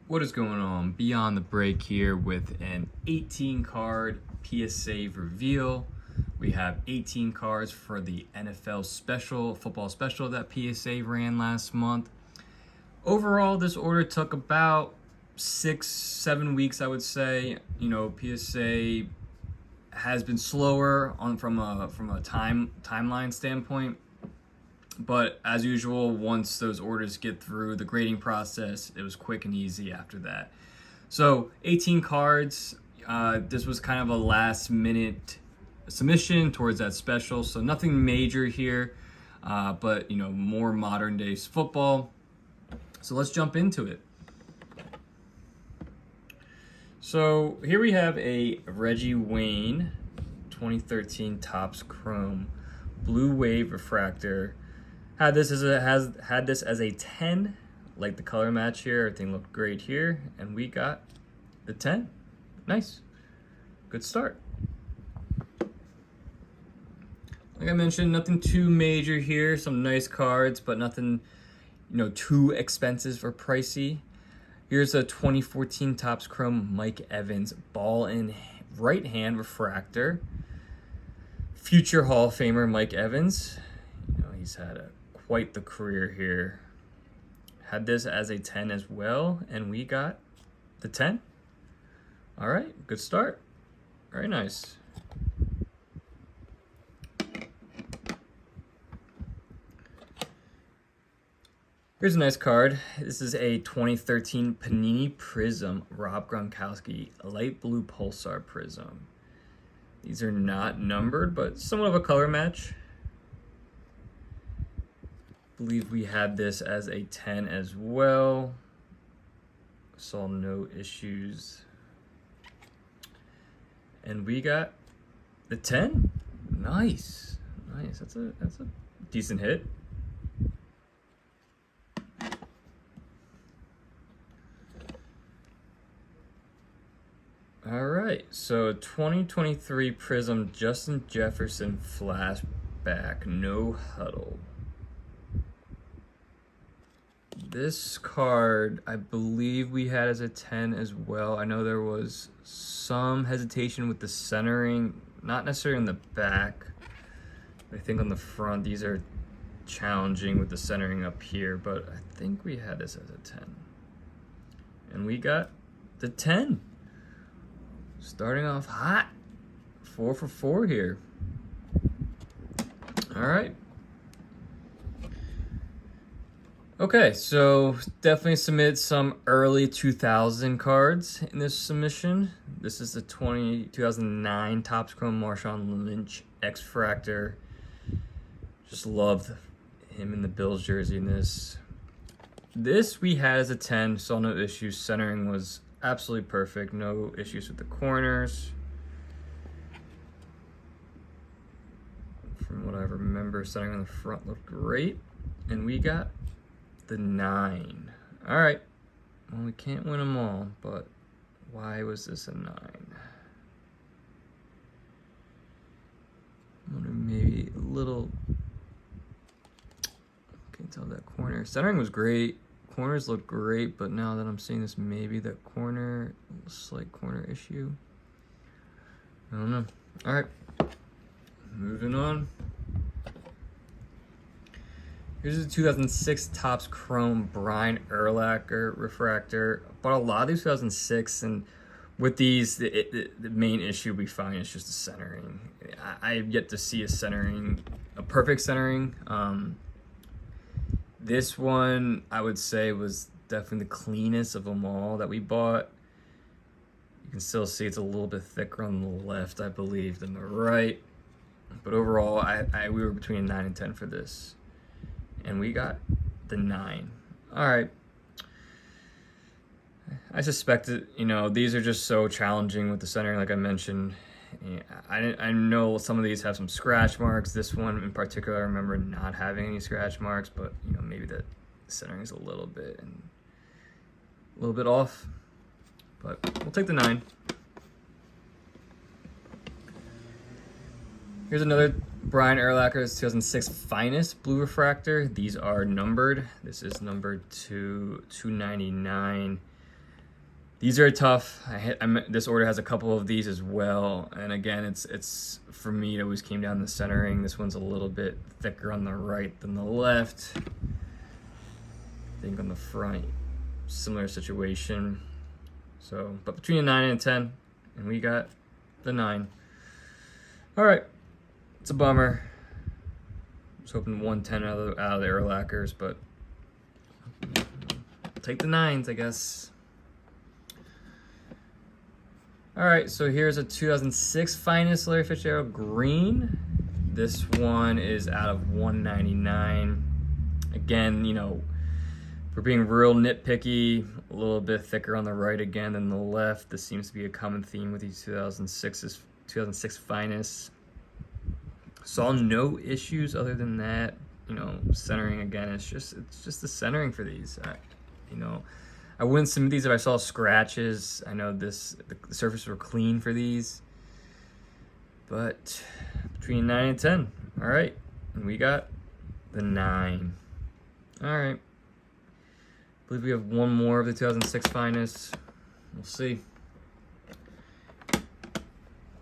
What is going on? Beyond the break here with an 18 card PSA reveal. We have 18 cards for the NFL special, football special that PSA ran last month. Overall, this order took about 6-7 weeks, I would say. You know, PSA has been slower from a timeline standpoint. But as usual, once those orders get through the grading process, it was quick and easy after that. So 18 cards. This was kind of a last minute submission towards that special. So nothing major here, but you know, more modern day football. So let's jump into it. So here we have a Reggie Wayne 2013 Topps Chrome Blue Wave Refractor. Had this as a 10, like the color match here. Everything looked great here, and we got the 10. Nice, good start. Like I mentioned, nothing too major here. Some nice cards, but nothing, you know, too expensive or pricey. Here's a 2014 Topps Chrome Mike Evans ball in right hand refractor. Future Hall of Famer Mike Evans. You know, he's had quite the career here. Had this as a 10 as well, and we got the 10. All right, good start. Very nice. Here's a nice card. This is a 2013 Panini Prism Rob Gronkowski light blue pulsar prism. These are not numbered, but somewhat of a color match. Believe we had this as a 10 as well. Saw no issues. And we got the 10. Nice. Nice. That's a decent hit. All right. So 2023 Prism Justin Jefferson flashback no huddle. This card, I believe we had as a 10 as well. I know there was some hesitation with the centering, not necessarily in the back. I think on the front, these are challenging with the centering up here, but I think we had this as a 10. And we got the 10. Starting off hot. 4 for 4 here. All right. Okay, so definitely submit some early 2000 cards in this submission. This is the 2009 Topps Chrome Marshawn Lynch X-Fractor. Just loved him in the Bills jersey in this. This we had as a 10, saw no issues. Centering was absolutely perfect. No issues with the corners. From what I remember, centering on the front looked great. And we got the 9. All right. Well, we can't win them all, but why was this a 9? I wonder maybe a little. Can't tell that corner. Centering was great. Corners look great, but now that I'm seeing this, maybe that corner, slight corner issue. I don't know. All right. Moving on. Here's a 2006 Topps Chrome Brian Urlacher refractor. Bought a lot of these 2006, and with these, the main issue we find is just the centering. I have yet to see a perfect centering. This one, I would say, was definitely the cleanest of them all that we bought. You can still see it's a little bit thicker on the left, I believe, than the right. But overall, we were between 9 and 10 for this. And we got the 9. All right. I suspected, you know, these are just so challenging with the centering, like I mentioned. I know some of these have some scratch marks. This one in particular, I remember not having any scratch marks, but you know, maybe the centering is a little bit off. But we'll take the 9. Here's another Brian Urlacher's 2006 Finest Blue Refractor. These are numbered. This is number 299. These are tough. This order has a couple of these as well, and again, it's for me. It always came down to centering. This one's a little bit thicker on the right than the left. I think on the front, similar situation. So, but between a 9 and a 10, and we got the 9. All right, it's a bummer. I was hoping 110 out of the air lacquers, but I'll take the 9s, I guess. All right, so here's a 2006 Finest Larry Fitzgerald Green. This one is out of 199. Again, you know, we're being real nitpicky, a little bit thicker on the right again than the left. This seems to be a common theme with these 2006 Finest. Saw no issues other than that. You know, centering again, it's just the centering for these. You know, I wouldn't submit these if I saw scratches. I know the surfaces were clean for these, but between 9 and 10. All right, and we got the 9. All right. I believe we have one more of the 2006 Finest. We'll see.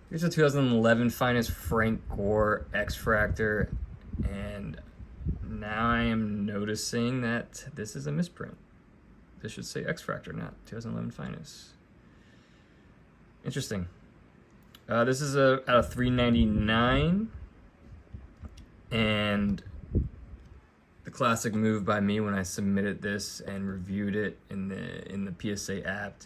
Here's a 2011 Finest Frank Gore X-Fractor, and now I am noticing that this is a misprint. This should say X-Fractor, not 2011 Finest. Interesting. This is out of 399, and the classic move by me when I submitted this and reviewed it in the PSA app.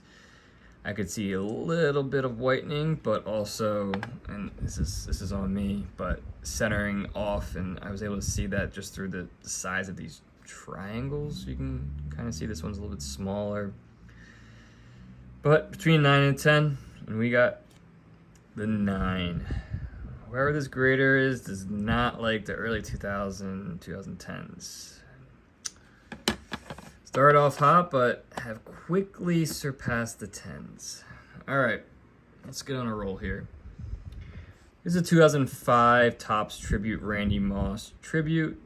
I could see a little bit of whitening, but also, and this is on me, but centering off, and I was able to see that just through the size of these triangles. You can kind of see this one's a little bit smaller. But between 9 and 10, and we got the 9. Wherever this grader is does not like the early 2010s. Started off hot, but have quickly surpassed the 10s. All right, let's get on a roll here. This is a 2005 Topps Tribute Randy Moss Tribute.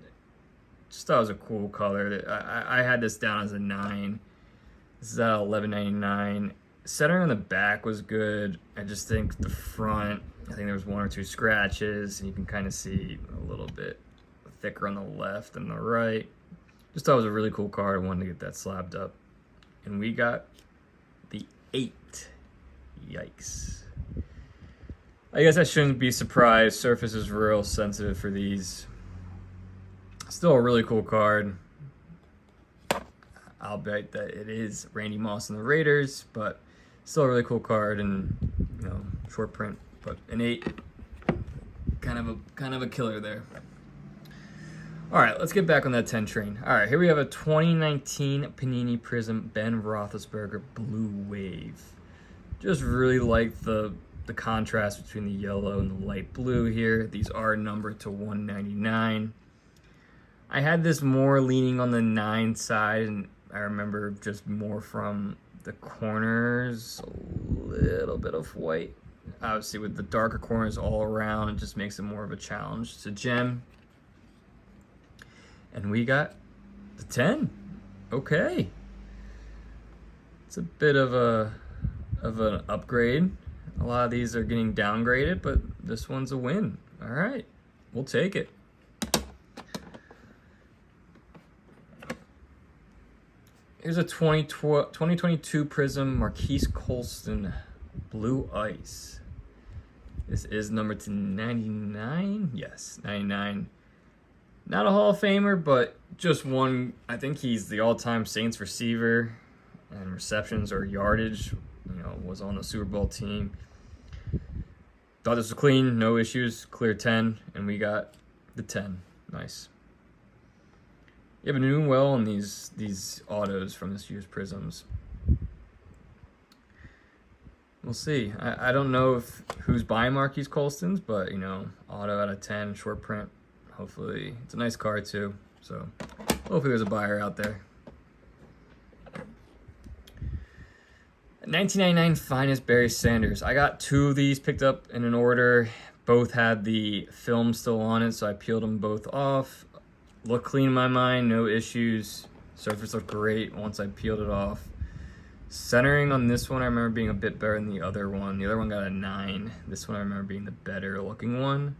Just thought it was a cool color. I had this down as a 9. This is at $11.99. Centering on the back was good. I just think the front, I think there was 1 or 2 scratches, and you can kind of see a little bit thicker on the left than the right. Just thought it was a really cool card. I wanted to get that slabbed up. And we got the 8. Yikes. I guess I shouldn't be surprised. Surface is real sensitive for these. Still a really cool card. I'll bet that it is Randy Moss and the Raiders, but still a really cool card, and you know, short print. But an 8, kind of a killer there. All right, let's get back on that 10 train. All right, here we have a 2019 Panini Prism Ben Roethlisberger Blue Wave. Just really like the contrast between the yellow and the light blue here. These are numbered to 199. I had this more leaning on the 9 side, and I remember just more from the corners, a little bit of white. Obviously, with the darker corners all around, it just makes it more of a challenge to gem. And we got the 10. Okay. It's a bit of an upgrade. A lot of these are getting downgraded, but this one's a win. All right, we'll take it. Here's a 2022 Prism Marquise Colston Blue Ice. This is numbered to 99. Yes, 99. Not a Hall of Famer, but just one. I think he's the all-time Saints receiver, and receptions or yardage, you know, was on the Super Bowl team. Thought this was clean, no issues, clear 10, and we got the 10. Nice. You have been doing well on these autos from this year's Prisms. We'll see. I don't know who's buying Marquise Colston's, but you know, auto out of 10, short print. Hopefully, it's a nice card too. So, hopefully there's a buyer out there. 1999 Finest Barry Sanders. I got 2 of these picked up in an order. Both had the film still on it, so I peeled them both off. Looked clean in my mind, no issues. Surface looked great once I peeled it off. Centering on this one, I remember being a bit better than the other one. The other one got a 9. This one I remember being the better looking one.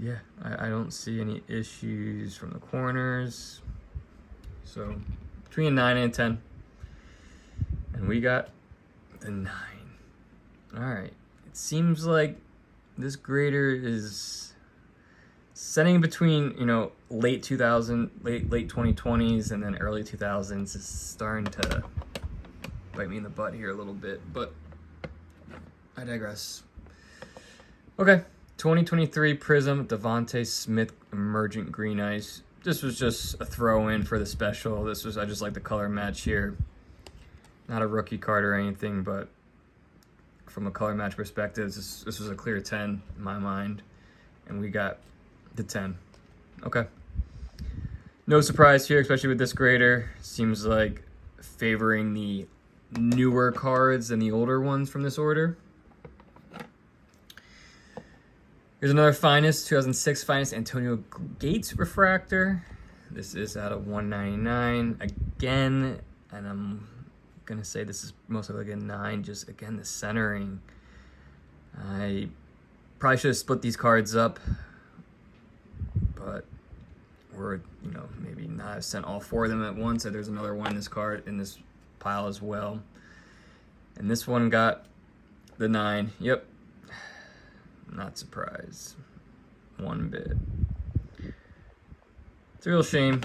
Yeah, I don't see any issues from the corners. So between a 9 and a 10. And we got the 9. All right. It seems like this grader is setting between, you know, late 2020s and then early 2000s. Is starting to bite me in the butt here a little bit, but I digress. Okay. 2023 Prism Devontae Smith Emergent Green Ice. This was just a throw-in for the special. I just like the color match here. Not a rookie card or anything, but from a color match perspective, this was a clear 10 in my mind. And we got the 10. Okay. No surprise here, especially with this grader. Seems like favoring the newer cards than the older ones from this order. Here's another Finest, 2006 Finest Antonio Gates refractor. This is out of 199 again, and I'm gonna say this is most likely a 9. Just again, the centering. I probably should have split these cards up, but maybe not have sent all 4 of them at once. So there's another one in this card in this pile as well, and this one got the 9. Yep. Not surprised one bit. It's a real shame.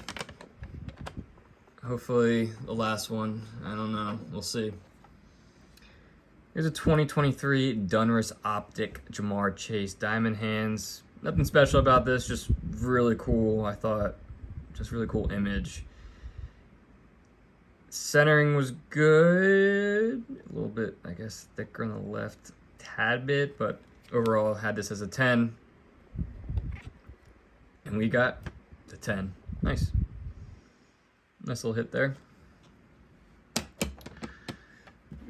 Hopefully the last one. I don't know. We'll see. Here's a 2023 Donruss Optic Jamar Chase Diamond Hands. Nothing special about this. Just really cool. I thought. Just really cool image. Centering was good. A little bit, I guess, thicker on the left. Tad bit, but overall, had this as a 10. And we got the 10. Nice. Nice little hit there. We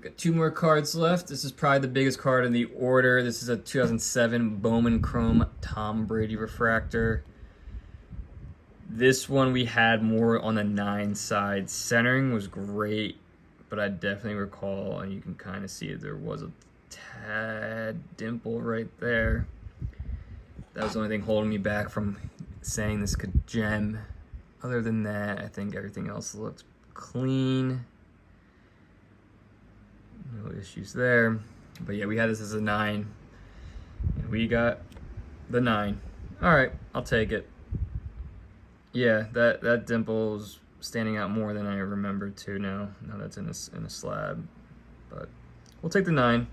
got 2 more cards left. This is probably the biggest card in the order. This is a 2007 Bowman Chrome Tom Brady refractor. This one we had more on the 9 side. Centering was great, but I definitely recall, and you can kind of see it, there was a tad dimple right there. That was the only thing holding me back from saying this could gem. Other than that, I think everything else looked clean. No issues there. But yeah, we had this as a 9. And we got the 9. Alright, I'll take it. Yeah, that dimple's standing out more than I remember too now. Now that's in a slab. But we'll take the 9.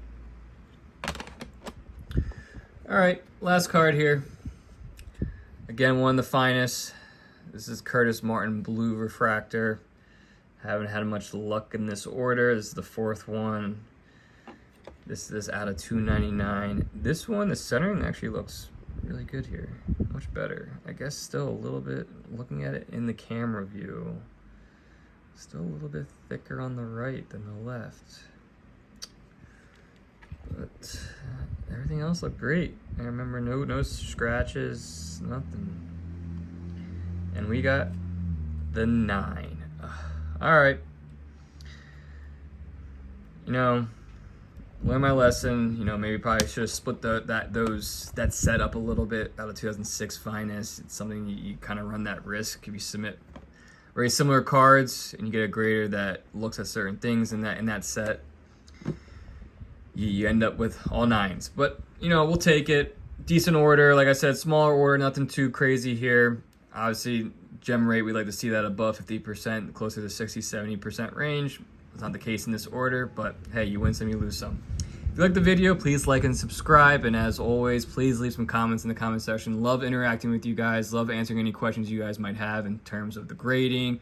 All right, last card here. Again, one of the Finest. This is Curtis Martin Blue Refractor. Haven't had much luck in this order. This is the 4th one. This is out of 299. This one, the centering actually looks really good here. Much better. I guess still a little bit, looking at it in the camera view, still a little bit thicker on the right than the left. But everything else looked great. I remember no scratches, nothing. And we got the 9. All right. Learn my lesson. Maybe probably should have split that set up a little bit out of 2006 Finest. It's something you kind of run that risk if you submit very similar cards and you get a grader that looks at certain things in that set. You end up with all 9s, but we'll take it. Decent order, like I said, smaller order, nothing too crazy here. Obviously, gem rate, we like to see that above 50%, closer to 60-70% range. It's not the case in this order, but hey, you win some, you lose some. If you like the video, please like and subscribe, and as always, please leave some comments in the comment section. Love interacting with you guys, love answering any questions you guys might have in terms of the grading.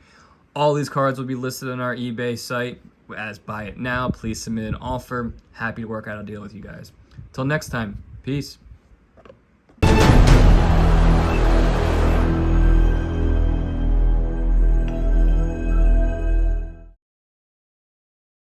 All these cards will be listed on our eBay site as buy it now. Please submit an offer. Happy to work out a deal with you guys. Till next time, peace.